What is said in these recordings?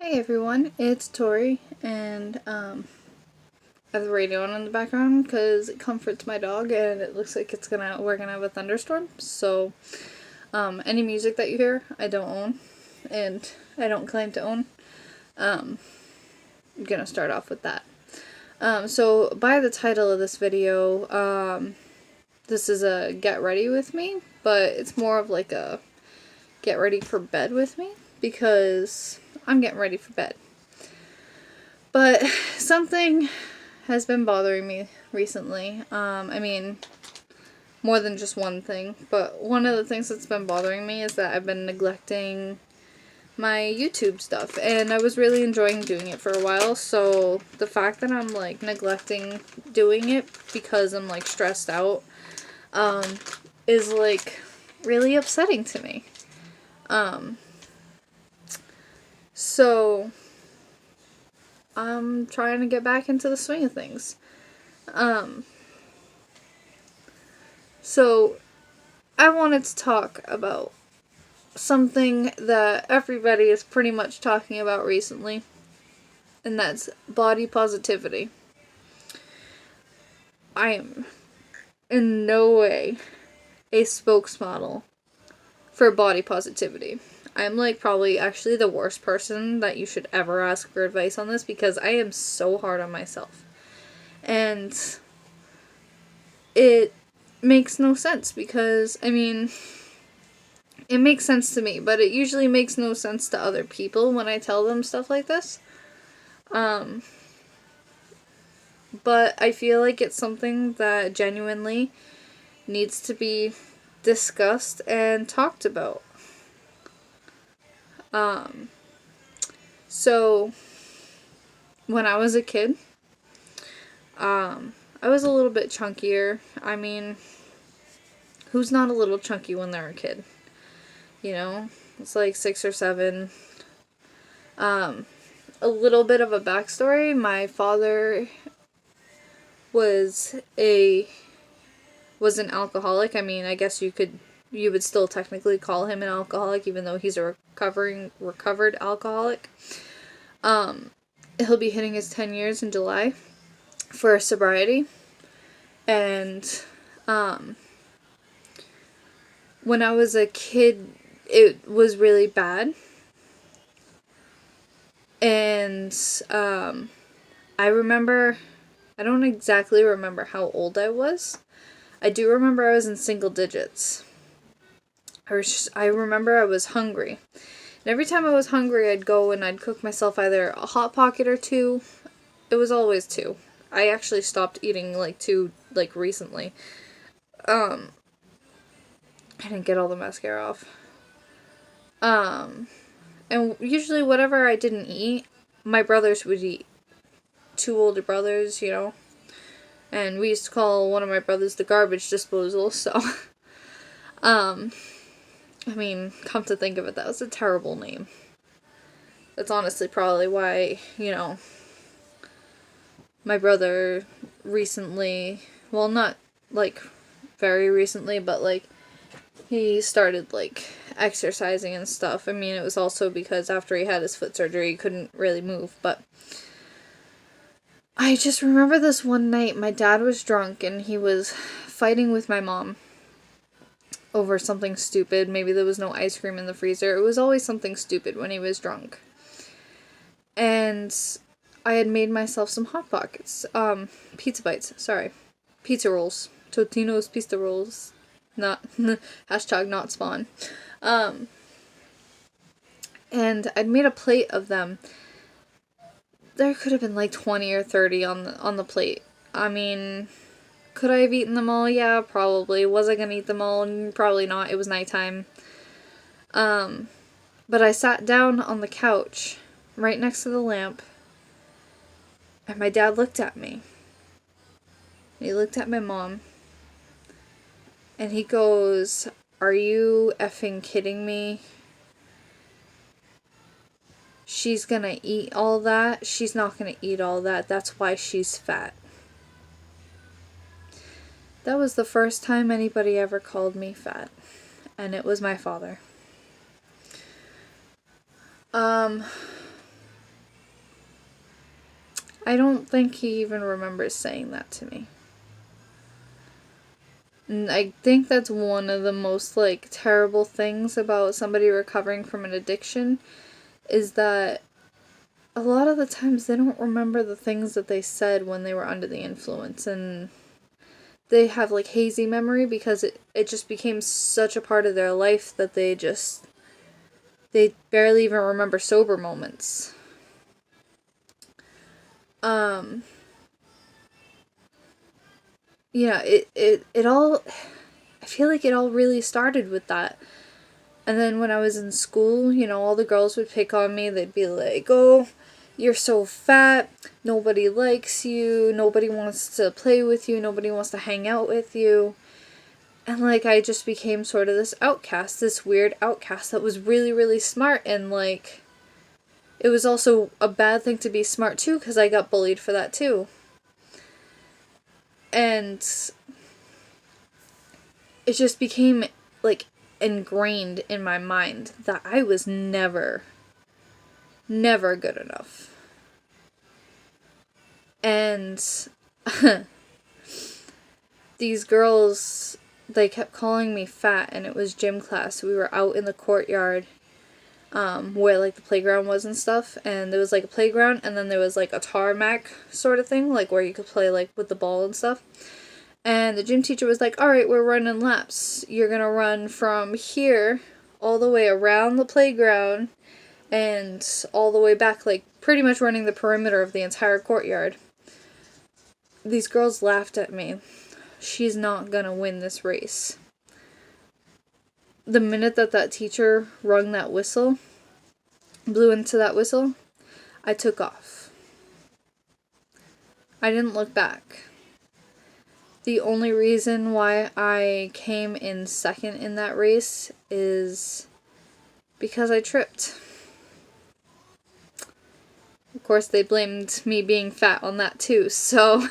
Hey everyone, it's Tori, and I have the radio on in the background because it comforts my dog, and it looks like we're gonna have a thunderstorm. So, any music that you hear, I don't own, and I don't claim to own. I'm gonna start off with that. So by the title of this video, this is a get ready with me, but it's more of like a get ready for bed with me because I'm getting ready for bed. But something has been bothering me recently. More than just one thing, but one of the things that's been bothering me is that I've been neglecting my YouTube stuff, and I was really enjoying doing it for a while, so the fact that I'm, like, neglecting doing it because I'm, like, stressed out, is, like, really upsetting to me. So I'm trying to get back into the swing of things. So I wanted to talk about something that everybody is pretty much talking about recently, and that's body positivity. I am in no way a spokesmodel for body positivity. I'm like probably actually the worst person that you should ever ask for advice on this because I am so hard on myself. And it makes no sense because, it makes sense to me, but it usually makes no sense to other people when I tell them stuff like this. But I feel like it's something that genuinely needs to be discussed and talked about. So when I was a kid, I was a little bit chunkier. Who's not a little chunky when they're a kid? You know, it's like 6 or 7. A little bit of a backstory. My father was an alcoholic. I guess you would still technically call him an alcoholic, even though he's a recovered alcoholic. He'll be hitting his 10 years in July for sobriety. And, when I was a kid, it was really bad. And, I don't exactly remember how old I was. I do remember I was in single digits. I remember I was hungry. And every time I was hungry, I'd go and I'd cook myself either a Hot Pocket or 2. It was always 2. I actually stopped eating, 2, recently. I didn't get all the mascara off. And usually whatever I didn't eat, my brothers would eat. 2 older brothers, you know. And we used to call one of my brothers the garbage disposal, so. Come to think of it, that was a terrible name. That's honestly probably why, my brother recently, well, not, very recently, but, he started, exercising and stuff. It was also because after he had his foot surgery, he couldn't really move, but I just remember this one night, my dad was drunk, and he was fighting with my mom over something stupid. Maybe there was no ice cream in the freezer. It was always something stupid when he was drunk. And I had made myself some Hot Pockets. Pizza bites, sorry. Pizza rolls. Totino's pizza rolls. Not, hashtag not spawn. And I'd made a plate of them. There could have been 20 or 30 on the plate. Could I have eaten them all? Yeah, probably. Was I gonna eat them all? Probably not. It was nighttime. But I sat down on the couch right next to the lamp, and my dad looked at me. He looked at my mom, and he goes, "Are you effing kidding me? She's gonna eat all that? She's not gonna eat all that. That's why she's fat." That was the first time anybody ever called me fat, and it was my father. I don't think he even remembers saying that to me. And I think that's one of the most, like, terrible things about somebody recovering from an addiction is that a lot of the times they don't remember the things that they said when they were under the influence, and they have, like, hazy memory because it just became such a part of their life that they barely even remember sober moments. Yeah, it all, I feel like it all really started with that. And then when I was in school, all the girls would pick on me. They'd be like, oh, you're so fat, nobody likes you, nobody wants to play with you, nobody wants to hang out with you. And, like, I just became sort of this outcast, this weird outcast that was really, really smart. And, like, it was also a bad thing to be smart, too, because I got bullied for that, too. And it just became, like, ingrained in my mind that I was never good enough. And these girls, they kept calling me fat, and it was gym class. We were out in the courtyard, where, like, the playground was and stuff, and there was, like, a playground, and then there was, like, a tarmac sort of thing, like, where you could play, like, with the ball and stuff. And the gym teacher was like, alright, we're running laps. You're gonna run from here all the way around the playground and all the way back, like, pretty much running the perimeter of the entire courtyard. These girls laughed at me. She's not gonna win this race. The minute that teacher rung that whistle, blew into that whistle, I took off. I didn't look back. The only reason why I came in second in that race is because I tripped. Of course, they blamed me being fat on that too, so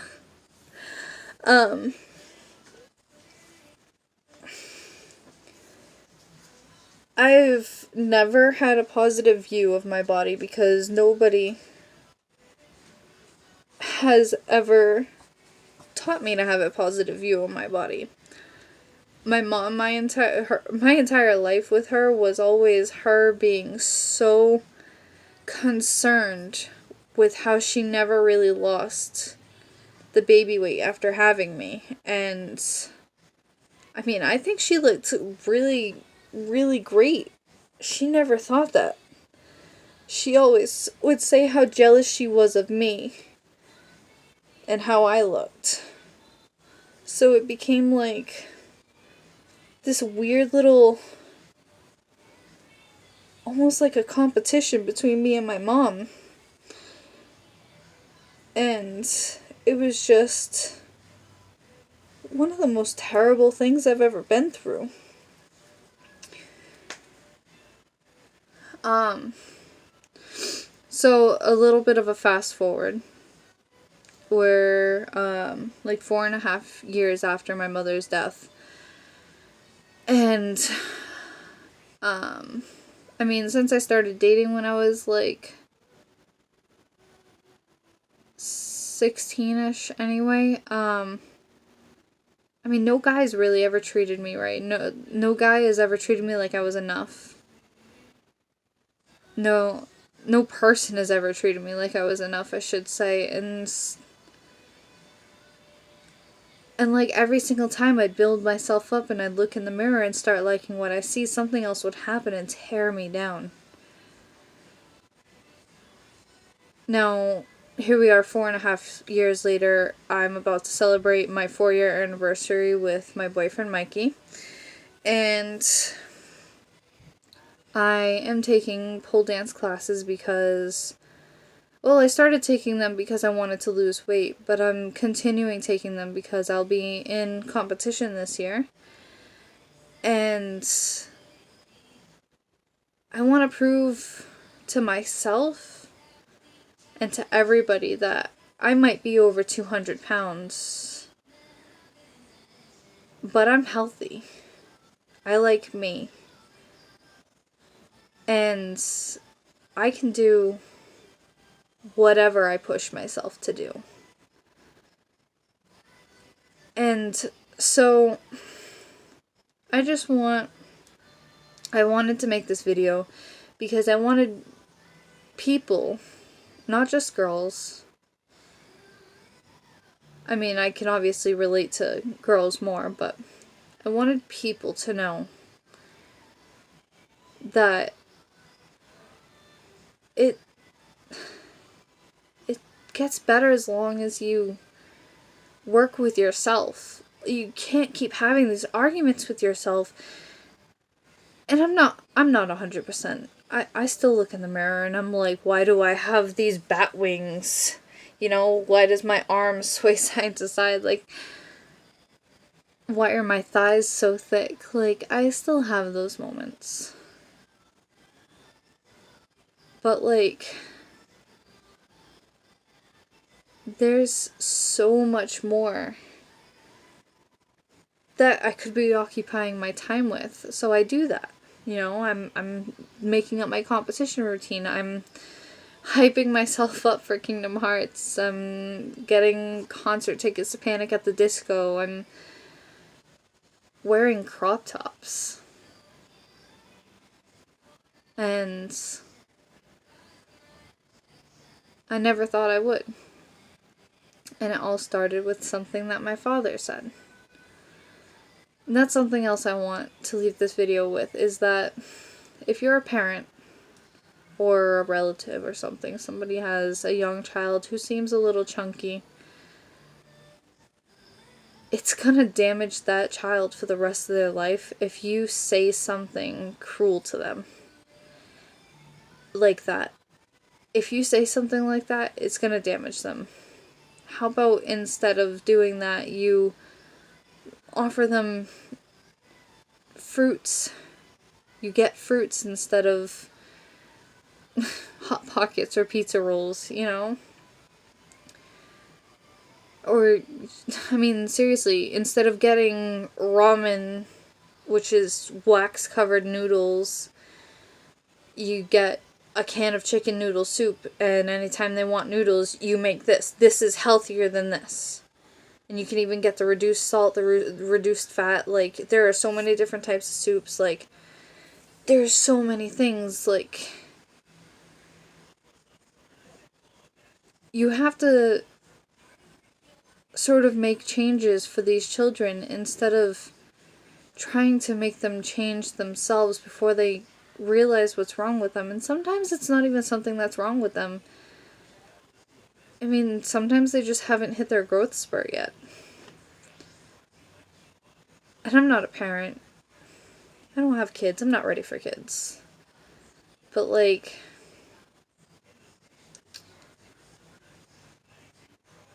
I've never had a positive view of my body because nobody has ever taught me to have a positive view of my body. My mom, my entire life with her was always her being so concerned with how she never really lost the baby weight after having me. And I mean, I think she looked really, really great. She never thought that. She always would say how jealous she was of me and how I looked. So it became like this weird little, almost like a competition between me and my mom. And it was just one of the most terrible things I've ever been through. So a little bit of a fast forward. We're, like 4.5 years after my mother's death. And, I mean, since I started dating when I was, like, 16-ish anyway, I mean, no guy's really ever treated me right. No guy has ever treated me like I was enough. No person has ever treated me like I was enough, I should say. And like every single time I'd build myself up and I'd look in the mirror and start liking what I see, something else would happen and tear me down. Now, here we are 4.5 years later. I'm about to celebrate my 4-year anniversary with my boyfriend Mikey. And I am taking pole dance classes because, well, I started taking them because I wanted to lose weight, but I'm continuing taking them because I'll be in competition this year. And I want to prove to myself and to everybody that I might be over 200 pounds, but I'm healthy. I like me. And I can do whatever I push myself to do. And so I wanted to make this video because I wanted people, not just girls. I mean, I can obviously relate to girls more, but I wanted people to know that it gets better as long as you work with yourself. You can't keep having these arguments with yourself. And I'm not 100%. I still look in the mirror and I'm like, why do I have these bat wings? You know, why does my arm sway side to side? Like, why are my thighs so thick? Like, I still have those moments. But, like, there's so much more that I could be occupying my time with. So I do that. You know, I'm making up my competition routine. I'm hyping myself up for Kingdom Hearts. I'm getting concert tickets to Panic at the Disco. I'm wearing crop tops. And I never thought I would. And it all started with something that my father said. And that's something else I want to leave this video with, is that if you're a parent or a relative or something, somebody has a young child who seems a little chunky, it's gonna damage that child for the rest of their life if you say something cruel to them like that. If you say something like that, it's gonna damage them. How about instead of doing that, you offer them fruits. You get fruits instead of Hot Pockets or pizza rolls, you know? Or, I mean, seriously, instead of getting ramen, which is wax-covered noodles, you get a can of chicken noodle soup, and anytime they want noodles, you make this. This is healthier than this. And you can even get the reduced salt, the reduced fat. Like, there are so many different types of soups. Like, there's so many things. Like, you have to sort of make changes for these children instead of trying to make them change themselves before they realize what's wrong with them. And sometimes it's not even something that's wrong with them. I mean, sometimes they just haven't hit their growth spurt yet. And I'm not a parent. I don't have kids. I'm not ready for kids. But, like,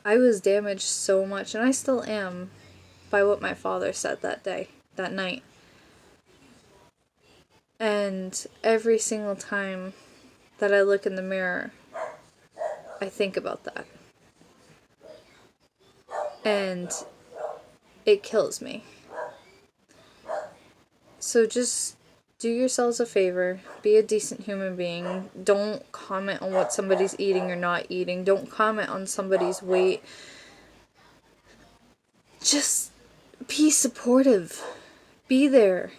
I was damaged so much, and I still am, by what my father said that night. And every single time that I look in the mirror, I think about that. And it kills me. So just do yourselves a favor. Be a decent human being. Don't comment on what somebody's eating or not eating. Don't comment on somebody's weight. Just be supportive. Be there.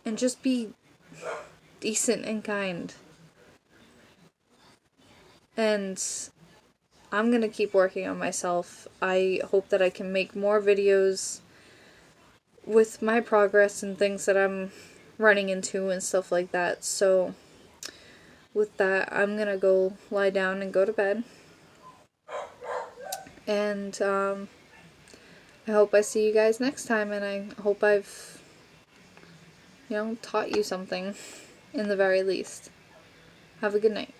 And just be decent and kind. And I'm gonna keep working on myself. I hope that I can make more videos with my progress and things that I'm running into and stuff like that. So with that, I'm gonna go lie down and go to bed. And I hope I see you guys next time, and I hope I've, taught you something in the very least. Have a good night.